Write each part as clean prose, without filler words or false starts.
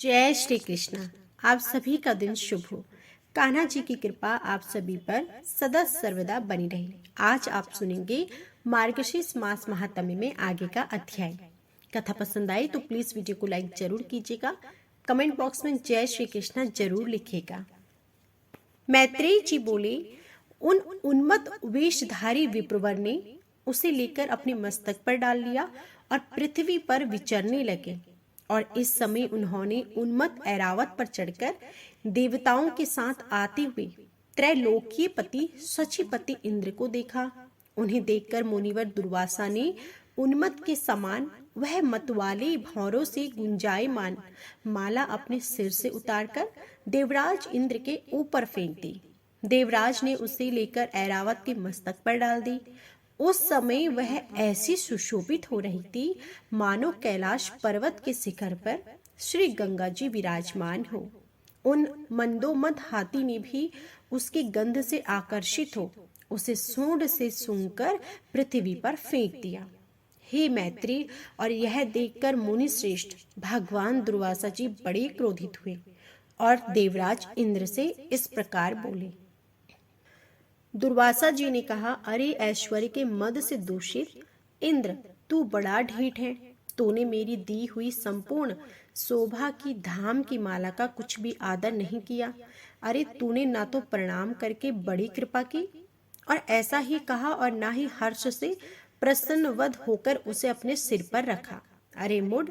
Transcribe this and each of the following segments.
जय श्री कृष्ण। आप सभी का दिन शुभ हो। कान्हा जी की कृपा आप सभी पर सदा सर्वदा बनी रहे। आज आप सुनेंगे मार्गशीर्ष मास महात्म्य में आगे का अध्याय। कथा पसंद आई तो प्लीज वीडियो को लाइक जरूर कीजिएगा। कमेंट बॉक्स में जय श्री कृष्ण जरूर लिखिएगा। मैत्रेय जी बोले, उन उन्मत्त वेशधारी विप्रवर ने उसे लेकर अपने मस्तक पर डाल लिया और पृथ्वी पर विचरने लगे। और इस समय उन्होंने उन्मत्त ऐरावत पर चढ़कर देवताओं के साथ आते हुए त्रैलोकीय पति शचीपति इंद्र को देखा। उन्हें देखकर मुनिवर दुर्वासा ने उन्मत्त के समान वह मतवाले भौरों से गुंजायमान माला अपने सिर से उतारकर देवराज इंद्र के ऊपर फेंक दी। देवराज ने उसे लेकर ऐरावत के मस्तक पर डाल दी। उस समय वह ऐसी सुशोभित हो रही थी मानो कैलाश पर्वत के शिखर पर श्री गंगा जी विराजमान हो। उन मंदोमद हाथी ने भी उसके गंध से आकर्षित हो उसे सूंड से सूंघकर पृथ्वी पर फेंक दिया। हे मैत्री, और यह देखकर मुनि श्रेष्ठ भगवान दुर्वासा जी बड़े क्रोधित हुए और देवराज इंद्र से इस प्रकार बोले। दुर्वासा जी ने कहा, अरे ऐश्वर्य के मद से दूषित इंद्र, तू बड़ा ढीठ है। तूने मेरी दी हुई संपूर्ण शोभा की धाम की माला का कुछ भी आदर नहीं किया। अरे तूने ना तो प्रणाम करके बड़ी कृपा की और ऐसा ही कहा और ना ही हर्ष से प्रसन्नवद होकर उसे अपने सिर पर रखा। अरे मूढ़,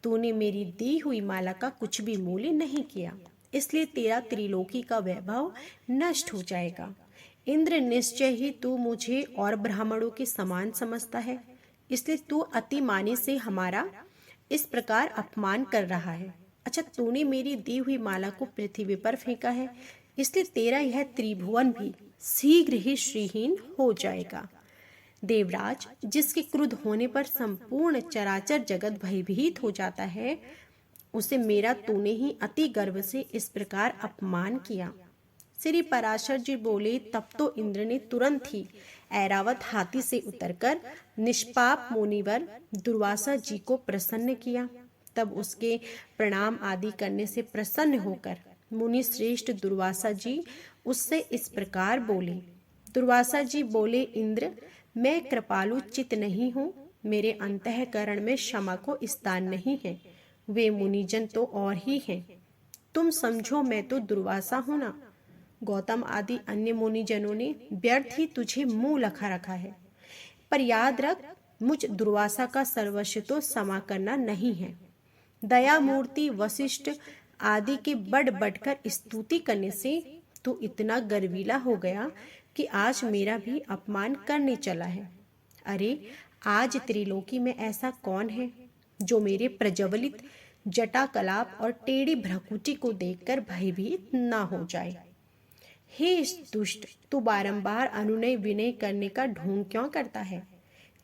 तूने मेरी दी हुई माला का कुछ भी मूल्य नहीं किया, इसलिए तेरा त्रिलोकी का वैभव नष्ट हो जाएगा। इंद्र, निश्चय ही तू मुझे और ब्राह्मणों के समान समझता है, इसलिए तू अति माने से हमारा इस प्रकार अपमान कर रहा है। अच्छा, तूने मेरी दी हुई माला को पृथ्वी पर फेंका है, इसलिए तेरा यह त्रिभुवन भी शीघ्र ही श्रीहीन हो जाएगा। देवराज, जिसके क्रुद्ध होने पर संपूर्ण चराचर जगत भयभीत हो जाता है, उसे मेरा तूने ही अति गर्व से इस प्रकार अपमान किया। श्री पराशर जी बोले, तब तो इंद्र ने तुरंत ही ऐरावत हाथी से उतरकर निष्पाप मुनिवर दुर्वासा जी को प्रसन्न किया। तब उसके प्रणाम आदि करने से प्रसन्न होकर मुनि श्रेष्ठ दुर्वासा जी उससे इस प्रकार बोले। दुर्वासा जी बोले, इंद्र, मैं कृपालु चित नहीं हूँ। मेरे अंतःकरण में क्षमा को स्थान नहीं है। वे मुनिजन तो और ही हैं। तुम समझो मैं तो दुर्वासा हूँ ना। गौतम आदि अन्य मुनिजनों ने व्यर्थ ही तुझे मुंह लखा रखा है, पर याद रख, मुझ दुर्वासा का सर्वस्व तो क्षमा करना नहीं है। दया मूर्ति वशिष्ठ आदि के बढ़ बढ़कर स्तुति करने से तू इतना गर्वीला हो गया कि आज मेरा भी अपमान करने चला है। अरे, आज त्रिलोकी में ऐसा कौन है जो मेरे प्रज्वलित जटा कलाप और टेढ़ी भ्रकुटी को देखकर भयभीत न हो जाए। हे दुष्ट, तू बारंबार अनुनय विनय करने का ढोंग क्यों करता है?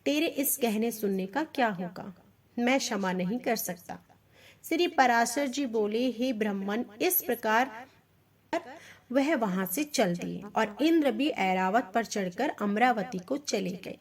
तेरे इस कहने सुनने का क्या होगा? मैं क्षमा नहीं कर सकता। श्री पराशर जी बोले, हे ब्राह्मण, इस प्रकार वह वहां से चल दिए और इंद्र भी ऐरावत पर चढ़कर अमरावती को चले गए।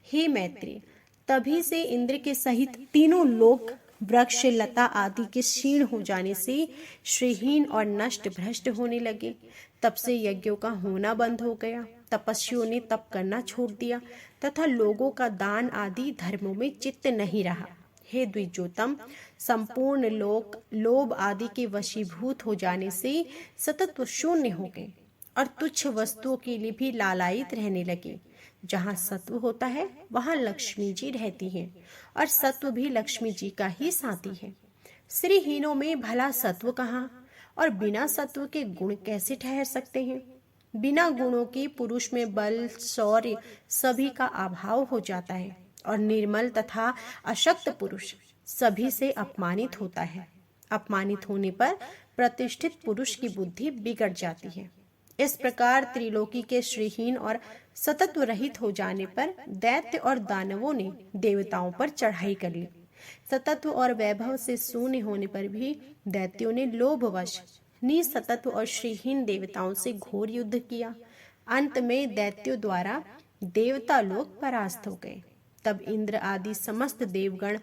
हे मैत्री, तभी से इंद्र के सहित तीनों लोग वृक्ष लता आदि के क्षीण हो जाने से श्रीहीन और नष्ट भ्रष्ट होने लगे। तब से यज्ञों का होना बंद हो गया, तपस्वियों ने तप करना छोड़ दिया तथा लोगों का दान आदि धर्मों में चित्त नहीं रहा। हे द्विजोतम, संपूर्ण लोक लोभ आदि के वशीभूत हो जाने से सतत शून्य हो गए और तुच्छ वस्तुओं के लिए भी लालायित रहने लगे। जहाँ सत्व होता है वहाँ लक्ष्मी जी रहती हैं और सत्व भी लक्ष्मी जी का ही साथी है। श्रीहीनों में भला सत्व कहाँ और बिना सत्व के गुण कैसे ठहर सकते हैं? बिना गुणों के पुरुष में बल शौर्य सभी का अभाव हो जाता है और निर्मल तथा अशक्त पुरुष सभी से अपमानित होता है। अपमानित होने पर प्रतिष्ठित पुरुष की बुद्धि बिगड़ जाती है। इस प्रकार त्रिलोकी के श्रीहीन और सतत्व रहित हो जाने पर दैत्य और दानवों ने देवताओं पर चढ़ाई कर ली। सतत्व और वैभव से शून्य होने पर भी दैत्यों ने लोभवश निसतत्व और श्रीहीन देवताओं से घोर युद्ध किया। अंत में दैत्यों द्वारा देवता लोग परास्त हो गए। तब इंद्र आदि समस्त देवगण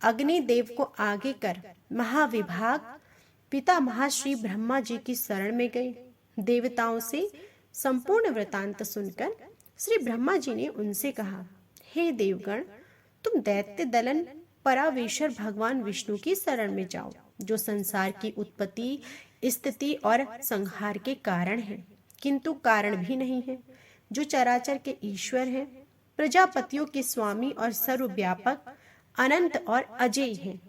अग्निदेव को आगे कर महाविभाग पितामह श्री ब्रह्मा जी की शरण में गए। देवताओं से संपूर्ण वृतांत सुनकर श्री ब्रह्मा जी ने उनसे कहा, हे देवगण, तुम दैत्य दलन परावेश्वर भगवान विष्णु की शरण में जाओ, जो संसार की उत्पत्ति, स्थिति और संहार के कारण है, किंतु कारण भी नहीं है, जो चराचर के ईश्वर हैं, प्रजापतियों के स्वामी और सर्वव्यापक, अनंत और अजेय हैं,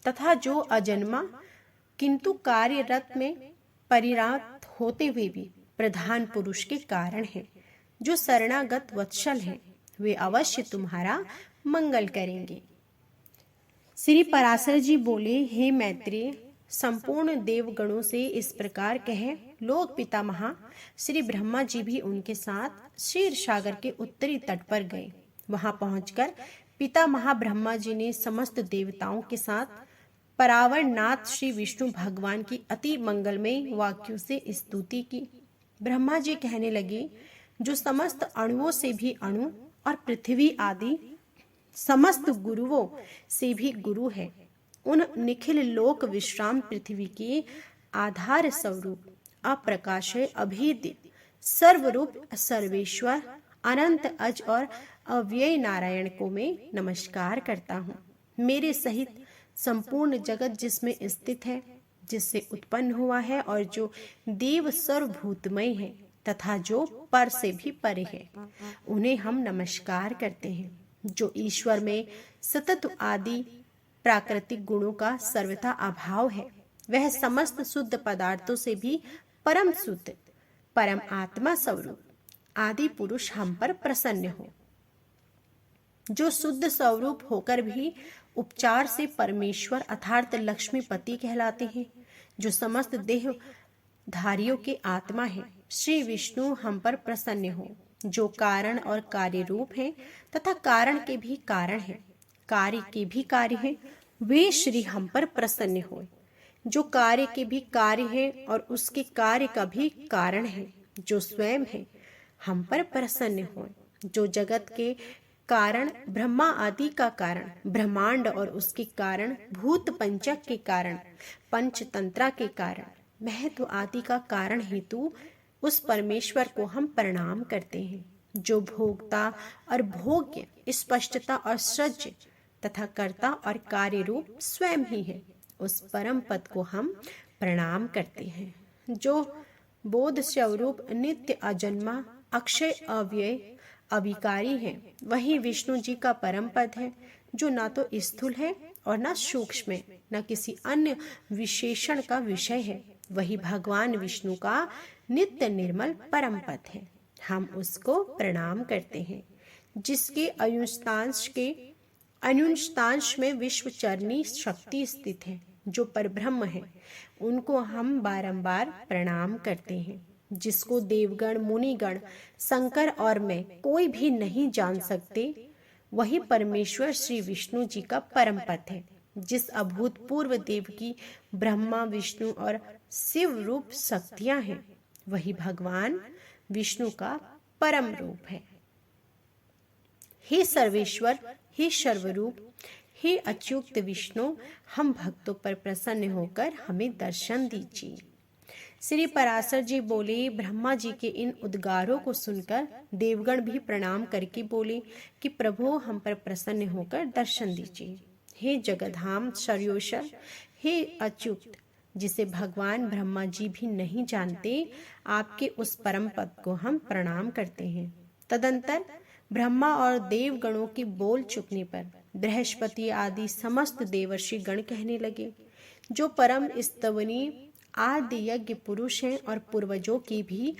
तथा जो अजन्मा किंतु कार्यरत में परिणात होते हुए भी प्रधान पुरुष के कारण हैं, जो शरणागत वत्सल हैं, वे अवश्य तुम्हारा मंगल करेंगे। श्री पराशर जी बोले, हे मैत्रेय, संपूर्ण देवगणों से इस प्रकार कहे लोक पितामह श्री ब्रह्मा जी भी उनके साथ क्षीर सागर के उत्तरी तट पर गए। वहां पहुंचकर पितामह ब्रह्मा जी ने समस्त देवताओं के साथ परावर नाथ श्री विष्णु भगवान की अति मंगलमय वाक्यों से स्तुति की। ब्रह्मा जी कहने लगे, जो समस्त अणुओं से भी अणु और पृथ्वी आदि समस्त गुरुओं से भी गुरु है, उन निखिल लोक विश्राम पृथ्वी के आधार स्वरूप अप्रकाशय अभेद्य सर्वरूप सर्वेश्वर अनंत अज और अव्यय नारायण को मैं नमस्कार करता हूँ। मेरे सहित संपूर्ण जगत जिसमें स्थित है, जिससे उत्पन्न हुआ है और जो देव सर्वभूतमय है तथा जो पर से भी परे है, उन्हें हम नमस्कार करते हैं। जो ईश्वर में सतत आदि प्राकृतिक गुणों का सर्वथा अभाव है, वह समस्त शुद्ध पदार्थों से भी परम शुद्ध परम आत्मा स्वरूप आदि पुरुष हम पर प्रसन्न हो। जो शुद्ध स्वरूप होकर भी उपचार से परमेश्वर अर्थात लक्ष्मीपति कहलाते हैं, जो समस्त देह धारियों के आत्मा है, श्री विष्णु हम पर प्रसन्न हो। जो कारण और कार्य रूप है तथा कारण के भी कारण है, कार्य के भी कार्य है, वे श्री हम पर प्रसन्न हो। जो कार्य के भी कार्य है और उसके कार्य का भी कारण है, जो स्वयं है, हम पर प्रसन्न हो। जो जगत के कारण ब्रह्मा आदि का कारण, ब्रह्मांड और उसके कारण भूत पंचक के कारण, पंचतंत्रा के कारण, महत्व आदि का कारण हेतु उस परमेश्वर को हम प्रणाम करते हैं। जो भोक्ता और भोग्य, स्पष्टता और सृज्य तथा कर्ता और कार्य रूप स्वयं ही है, उस परम पद को हम प्रणाम करते हैं। जो बोध स्वरूप नित्य अजन्मा अक्षय अव्यय अविकारी है, वही विष्णु जी का परम पद है, जो ना तो स्थूल है और ना सूक्ष्म है, न किसी अन्य विशेषण का विषय है। वही भगवान विष्णु का नित्य निर्मल परम पद है, हम उसको प्रणाम करते हैं। जिसके अनुष्ठांश में विश्वचरणी शक्ति स्थित है, जो परब्रह्म है, उनको हम बारंबार प्रणाम करते हैं। जिसको देवगण, मुनिगण, शंकर और मैं कोई भी नहीं जान सकते, वही परमेश्वर श्री विष्णु जी का परम पद है। जिस अभूतपूर्व देव की ब्रह्मा, विष्णु और शिव रूप शक्तियां हैं, वही भगवान विष्णु का परम रूप है। हे सर्वेश्वर, हे सर्वरूप, हे अच्युत विष्णु, हम भक्तों पर प्रसन्न होकर हमें दर्शन दीजिए। श्री पराशर जी बोले, ब्रह्मा जी के इन उद्गारों को सुनकर देवगण भी प्रणाम करके बोले कि प्रभु हम पर प्रसन्न होकर दर्शन दीजिए। हे जगधाम सर्वेश्वर, हे अच्युत, जिसे भगवान ब्रह्मा जी भी नहीं जानते, आपके उस परम पद को हम प्रणाम करते हैं। तदंतर ब्रह्मा और देवगणों की बोल चुकने पर बृहस्पति आदि समस्त देवर्षि गण कहने लगे, जो परम स्तवनीय आदि यज्ञ पुरुष हैं और पूर्वजों की भी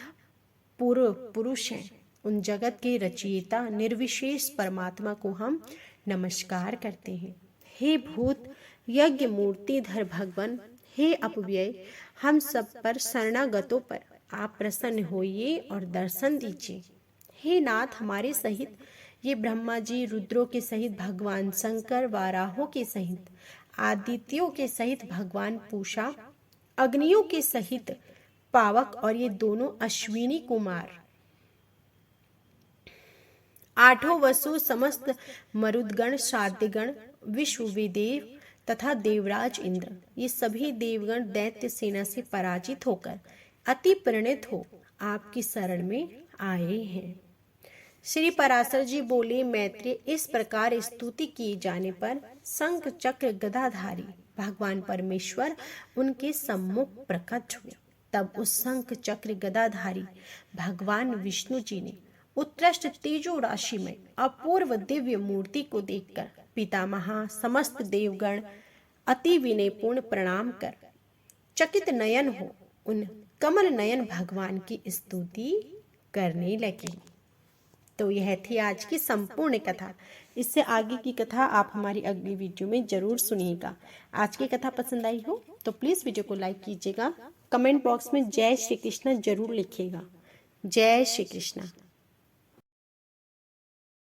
पूर्व पुरुष हैं, उन जगत के रचयिता निर्विशेष परमात्मा को हम नमस्कार करते हैं। हे भूत यज्ञ मूर्तिधर भगवान, हे अपव्यय, हम सब पर शरणागतों पर आप प्रसन्न होइए और दर्शन दीजिए। हे नाथ, हमारे सहित ये ब्रह्मा जी, रुद्रों के सहित भगवान शंकर, वाराहों के सहित, आदित्यों के सहित भगवान पूषा, अग्नियों के सहित पावक और ये दोनों अश्विनी कुमार, आठों वसु, समस्त मरुदगण, साध्यगण, विश्ववेदेव तथा देवराज इंद्र, ये सभी देवगण दैत्य सेना से पराजित होकर अति प्रणित हो आपकी शरण में आए हैं। श्री पराशर जी बोले, मैत्रेय, इस प्रकार स्तुति किए जाने पर शंख चक्र गदाधारी भगवान परमेश्वर उनके सम्मुख प्रकट हुए। तब उस शंख चक्र गदाधारी भगवान विष्णु जी ने उत्कृष्ट तेजो राशि में अपूर्व दिव्य मूर्ति को देखकर पितामहा समस्त देवगण अति विनयपूर्ण प्रणाम कर चकित नयन हो उन कमल नयन भगवान की स्तुति करने लगे। तो यह थी आज की संपूर्ण कथा। इससे आगे की कथा आप हमारी अगली वीडियो में जरूर सुनिएगा। आज की कथा पसंद आई हो तो प्लीज वीडियो को लाइक कीजिएगा। कमेंट बॉक्स में जय श्री कृष्ण जरूर लिखिएगा। जय श्री कृष्ण।